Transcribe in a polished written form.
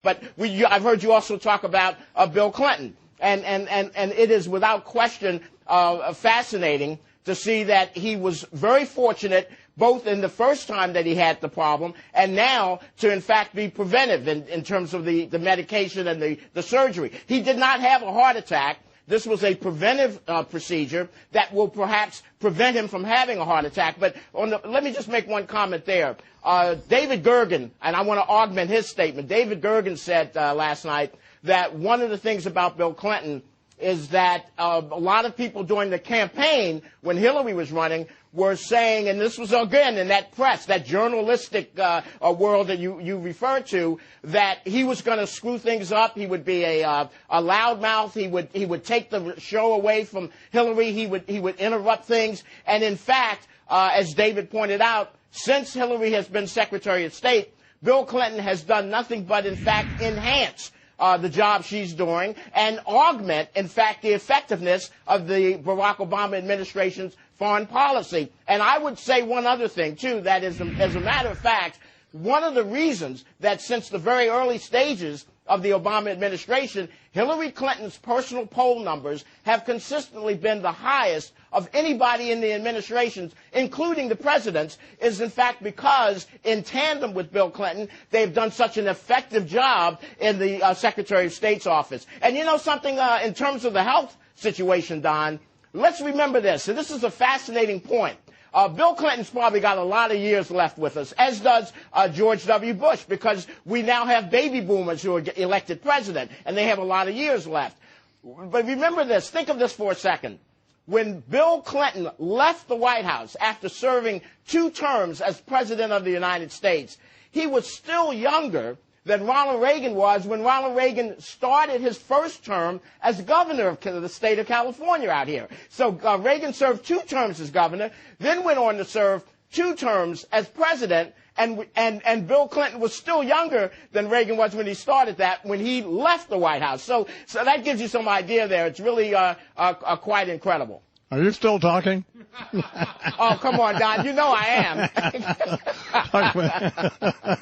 But I've heard you also talk about Bill Clinton. And it is without question fascinating to see that he was very fortunate both in the first time that he had the problem and now to, in fact, be preventive in terms of the medication and the surgery. He did not have a heart attack. This was a preventive procedure that will perhaps prevent him from having a heart attack. But let me just make one comment there. David Gergen, and I want to augment his statement. David Gergen said last night that one of the things about Bill Clinton is that a lot of people during the campaign when Hillary was running were saying, and this was again in that press, that journalistic world that you referred to, that he was going to screw things up. He would be a loudmouth. He would take the show away from Hillary. He would interrupt things. And in fact, as David pointed out, since Hillary has been Secretary of State, Bill Clinton has done nothing but, in fact, enhance the job she's doing and augment, in fact, the effectiveness of the Barack Obama administration's foreign policy. And I would say one other thing, too, that is, as a matter of fact, one of the reasons that since the very early stages of the Obama administration, Hillary Clinton's personal poll numbers have consistently been the highest of anybody in the administrations, including the president's, is in fact because, in tandem with Bill Clinton, they've done such an effective job in the Secretary of State's office. And you know something, in terms of the health situation, Don, let's remember this, and this is a fascinating point. Bill Clinton's probably got a lot of years left with us, as does George W. Bush, because we now have baby boomers who are elected president, and they have a lot of years left. But remember this. Think of this for a second. When Bill Clinton left the White House after serving 2 terms as president of the United States, he was still younger than Ronald Reagan was when Ronald Reagan started his first term as governor of the state of California out here. So Reagan served 2 terms as governor, then went on to serve 2 terms as president, and Bill Clinton was still younger than Reagan was when he started that, when he left the White House. So that gives you some idea there. It's really quite incredible. Are you still talking? Oh, come on, Don. You know I am.